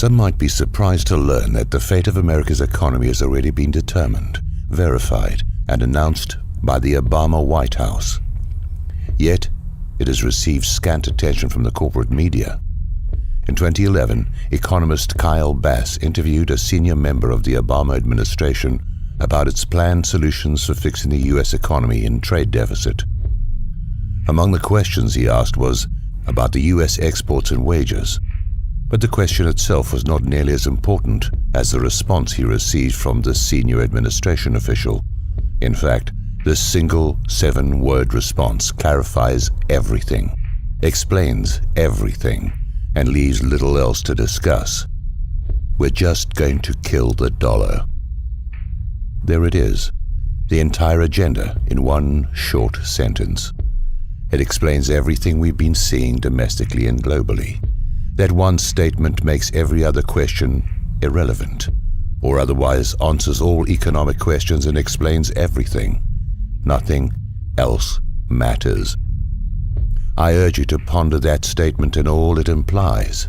Some might be surprised to learn that the fate of America's economy has already been determined, verified, and announced by the Obama White House. Yet, it has received scant attention from the corporate media. In 2011, economist Kyle Bass interviewed a senior member of the Obama administration about its planned solutions for fixing the U.S. economy and trade deficit. Among the questions he asked was about the U.S. exports and wages, but the question itself was not nearly as important as the response he received from this senior administration official. In fact, this single 7-word response clarifies everything, explains everything, and leaves little else to discuss. We're just going to kill the dollar. There it is, the entire agenda in one short sentence. It explains everything we've been seeing domestically and globally. That one statement makes every other question irrelevant, or otherwise answers all economic questions and explains everything. Nothing else matters. I urge you to ponder that statement and all it implies.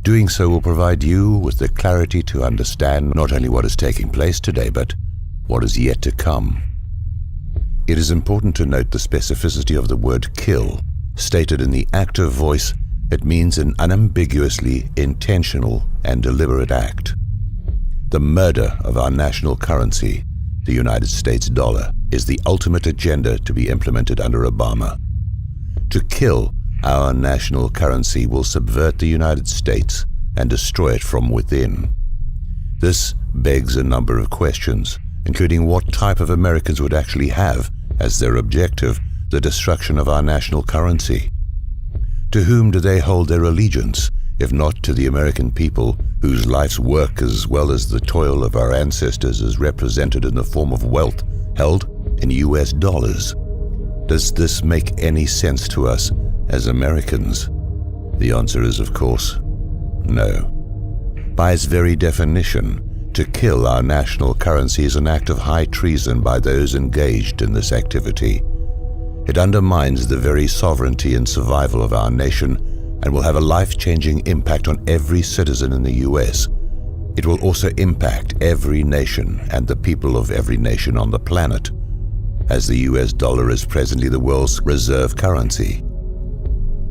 Doing so will provide you with the clarity to understand not only what is taking place today, but what is yet to come. It is important to note the specificity of the word kill. Stated in the active voice, it means an unambiguously intentional and deliberate act. The murder of our national currency, the United States dollar, is the ultimate agenda to be implemented under Obama. To kill our national currency will subvert the United States and destroy it from within. This begs a number of questions, including what type of Americans would actually have as their objective the destruction of our national currency. To whom do they hold their allegiance, if not to the American people, whose life's work as well as the toil of our ancestors is represented in the form of wealth held in US dollars? Does this make any sense to us as Americans? The answer is, of course, no. By its very definition, to kill our national currency is an act of high treason by those engaged in this activity. It undermines the very sovereignty and survival of our nation and will have a life-changing impact on every citizen in the U.S. It will also impact every nation and the people of every nation on the planet, as the US dollar is presently the world's reserve currency.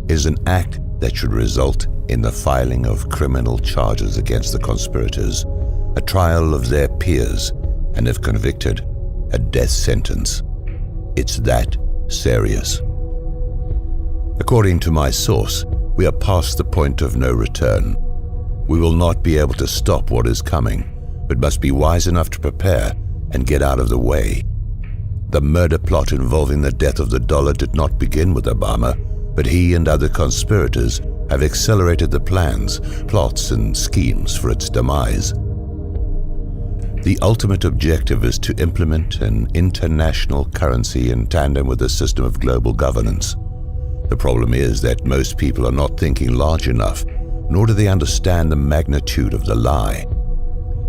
It is an act that should result in the filing of criminal charges against the conspirators, a trial of their peers, and if convicted, a death sentence. It's that serious. According to my source, we are past the point of no return. We will not be able to stop what is coming, but must be wise enough to prepare and get out of the way. The murder plot involving the death of the dollar did not begin with Obama, but he and other conspirators have accelerated the plans, plots, and schemes for its demise. The ultimate objective is to implement an international currency in tandem with a system of global governance. The problem is that most people are not thinking large enough, nor do they understand the magnitude of the lie.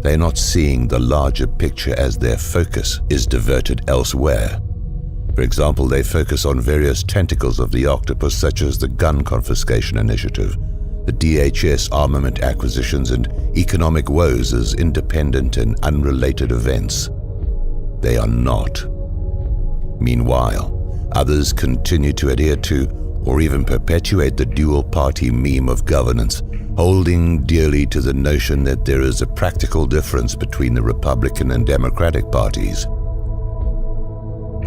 They are not seeing the larger picture as their focus is diverted elsewhere. For example, they focus on various tentacles of the octopus, such as the gun confiscation initiative, the DHS armament acquisitions, and economic woes as independent and unrelated events. They are not. Meanwhile, others continue to adhere to or even perpetuate the dual-party meme of governance, holding dearly to the notion that there is a practical difference between the Republican and Democratic parties.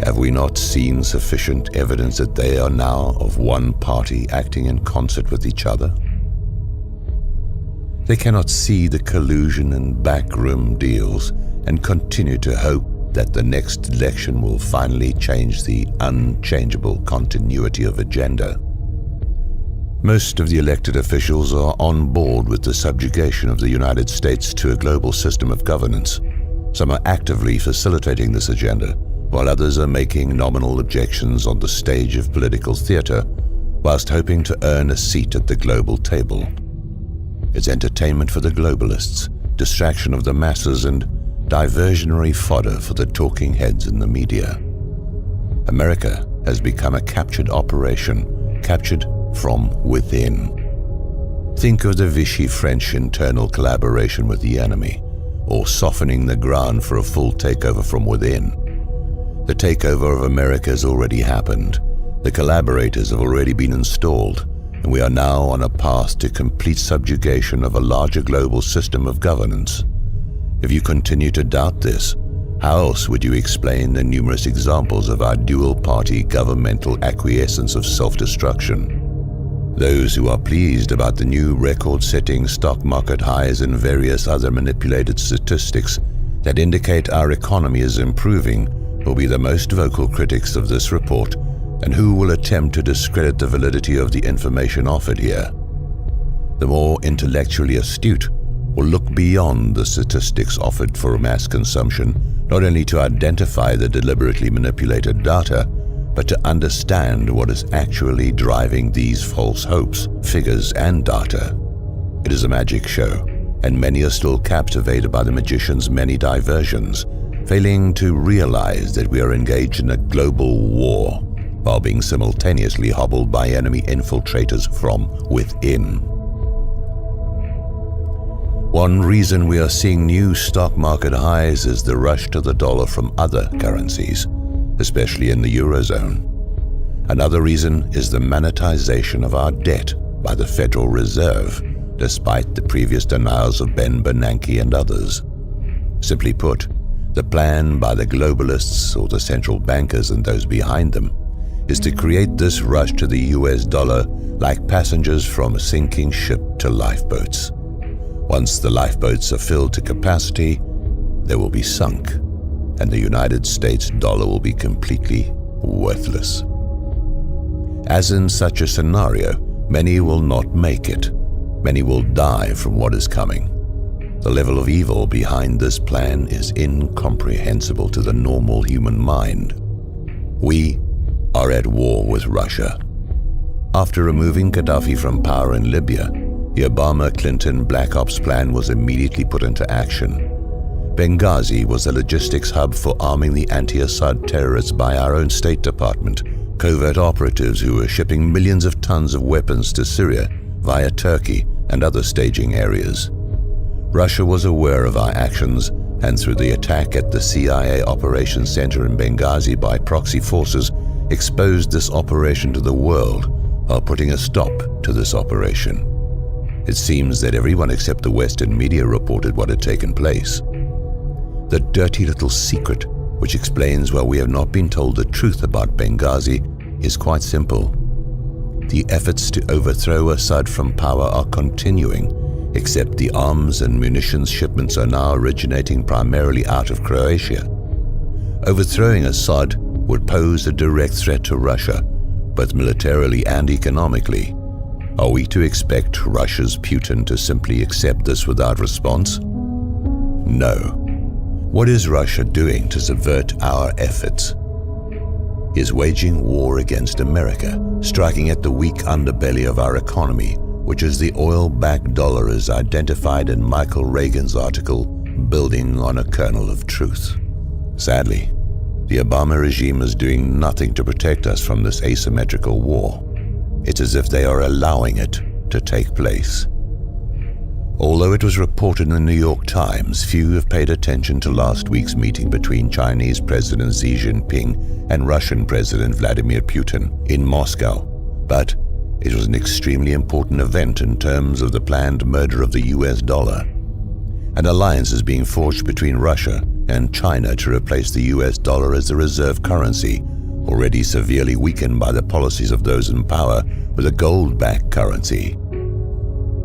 Have we not seen sufficient evidence that they are now of one party acting in concert with each other? They cannot see the collusion and backroom deals and continue to hope that the next election will finally change the unchangeable continuity of agenda. Most of the elected officials are on board with the subjugation of the United States to a global system of governance. Some are actively facilitating this agenda, while others are making nominal objections on the stage of political theater, whilst hoping to earn a seat at the global table. It's entertainment for the globalists, distraction of the masses, and diversionary fodder for the talking heads in the media. America has become a captured operation, captured from within. Think of the Vichy French internal collaboration with the enemy, or softening the ground for a full takeover from within. The takeover of America has already happened. The collaborators have already been installed, and we are now on a path to complete subjugation of a larger global system of governance. If you continue to doubt this, how else would you explain the numerous examples of our dual-party governmental acquiescence of self-destruction? Those who are pleased about the new record-setting stock market highs and various other manipulated statistics that indicate our economy is improving will be the most vocal critics of this report, and who will attempt to discredit the validity of the information offered here. The more intellectually astute will look beyond the statistics offered for mass consumption, not only to identify the deliberately manipulated data, but to understand what is actually driving these false hopes, figures, and data. It is a magic show, and many are still captivated by the magician's many diversions, failing to realize that we are engaged in a global war, while being simultaneously hobbled by enemy infiltrators from within. One reason we are seeing new stock market highs is the rush to the dollar from other currencies, especially in the Eurozone. Another reason is the monetization of our debt by the Federal Reserve, despite the previous denials of Ben Bernanke and others. Simply put, the plan by the globalists, or the central bankers and those behind them, is to create this rush to the US dollar like passengers from a sinking ship to lifeboats. Once the lifeboats are filled to capacity, they will be sunk, and the United States dollar will be completely worthless. As in such a scenario, many will not make it. Many will die from what is coming. The level of evil behind this plan is incomprehensible to the normal human mind. We are at war with Russia. After removing Gaddafi from power in Libya, the Obama-Clinton Black Ops plan was immediately put into action. Benghazi was a logistics hub for arming the anti-Assad terrorists by our own State Department, covert operatives who were shipping millions of tons of weapons to Syria via Turkey and other staging areas. Russia was aware of our actions, and through the attack at the CIA Operations Center in Benghazi by proxy forces, exposed this operation to the world while putting a stop to this operation. It seems that everyone except the Western media reported what had taken place. The dirty little secret which explains why we have not been told the truth about Benghazi is quite simple. The efforts to overthrow Assad from power are continuing, except the arms and munitions shipments are now originating primarily out of Croatia. Overthrowing Assad would pose a direct threat to Russia, both militarily and economically. Are we to expect Russia's Putin to simply accept this without response? No. What is Russia doing to subvert our efforts? He is waging war against America, striking at the weak underbelly of our economy, which is the oil-backed dollar as identified in Michael Reagan's article, Building on a Kernel of Truth. Sadly, the Obama regime is doing nothing to protect us from this asymmetrical war. It's as if they are allowing it to take place. Although it was reported in the New York Times, few have paid attention to last week's meeting between Chinese President Xi Jinping and Russian President Vladimir Putin in Moscow. But it was an extremely important event in terms of the planned murder of the US dollar. An alliance is being forged between Russia and China to replace the US dollar as the reserve currency, already severely weakened by the policies of those in power, with a gold-backed currency.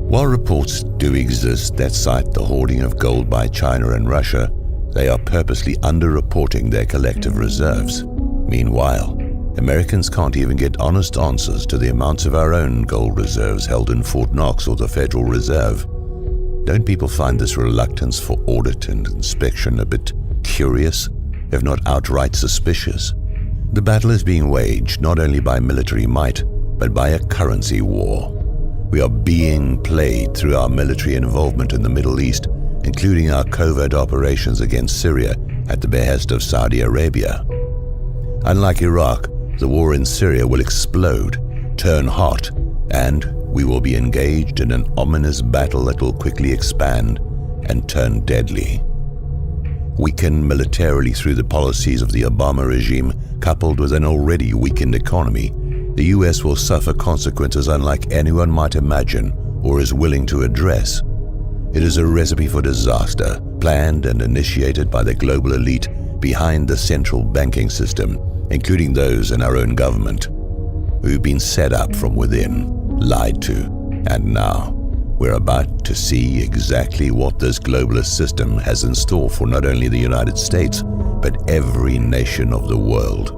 While reports do exist that cite the hoarding of gold by China and Russia, they are purposely underreporting their collective reserves. Meanwhile, Americans can't even get honest answers to the amounts of our own gold reserves held in Fort Knox or the Federal Reserve. Don't people find this reluctance for audit and inspection a bit curious, if not outright suspicious? The battle is being waged not only by military might, but by a currency war. We are being played through our military involvement in the Middle East, including our covert operations against Syria at the behest of Saudi Arabia. Unlike Iraq, the war in Syria will explode, turn hot, and we will be engaged in an ominous battle that will quickly expand and turn deadly. Weakened militarily through the policies of the Obama regime, coupled with an already weakened economy, the US will suffer consequences unlike anyone might imagine or is willing to address. It is a recipe for disaster, planned and initiated by the global elite behind the central banking system, including those in our own government, who've been set up from within, lied to, and now we're about to see exactly what this globalist system has in store for not only the United States, but every nation of the world.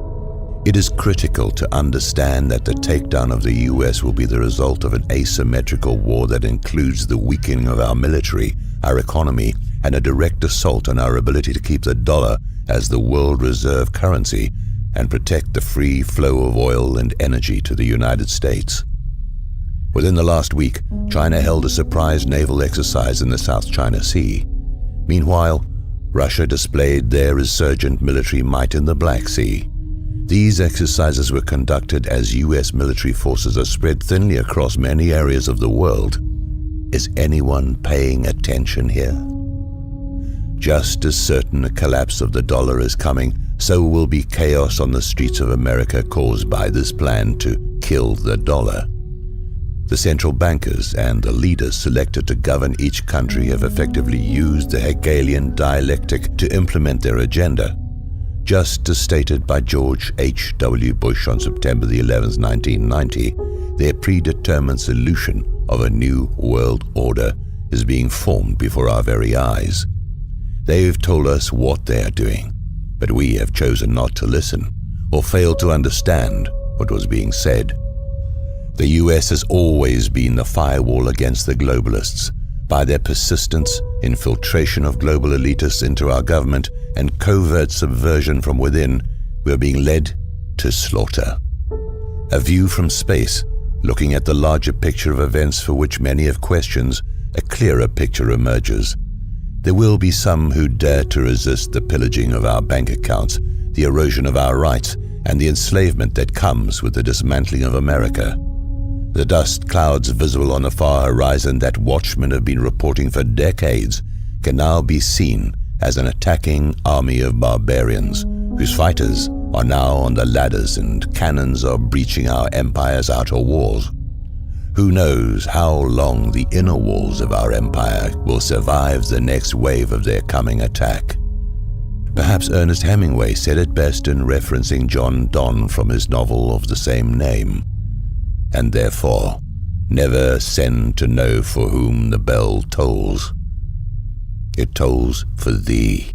It is critical to understand that the takedown of the US will be the result of an asymmetrical war that includes the weakening of our military, our economy, and a direct assault on our ability to keep the dollar as the world reserve currency and protect the free flow of oil and energy to the United States. Within the last week, China held a surprise naval exercise in the South China Sea. Meanwhile, Russia displayed their resurgent military might in the Black Sea. These exercises were conducted as US military forces are spread thinly across many areas of the world. Is anyone paying attention here? Just as certain a collapse of the dollar is coming, so will be chaos on the streets of America caused by this plan to kill the dollar. The central bankers and the leaders selected to govern each country have effectively used the Hegelian dialectic to implement their agenda. Just as stated by George H.W. Bush on September the 11th, 1990, their predetermined solution of a new world order is being formed before our very eyes. They've told us what they are doing, but we have chosen not to listen or failed to understand what was being said. The US has always been the firewall against the globalists. By their persistence, infiltration of global elitists into our government, and covert subversion from within, we are being led to slaughter. A view from space, looking at the larger picture of events for which many have questions, a clearer picture emerges. There will be some who dare to resist the pillaging of our bank accounts, the erosion of our rights, and the enslavement that comes with the dismantling of America. The dust clouds visible on the far horizon that watchmen have been reporting for decades can now be seen as an attacking army of barbarians whose fighters are now on the ladders and cannons are breaching our empire's outer walls. Who knows how long the inner walls of our empire will survive the next wave of their coming attack. Perhaps Ernest Hemingway said it best in referencing John Donne from his novel of the same name. And therefore, never send to know for whom the bell tolls. It tolls for thee.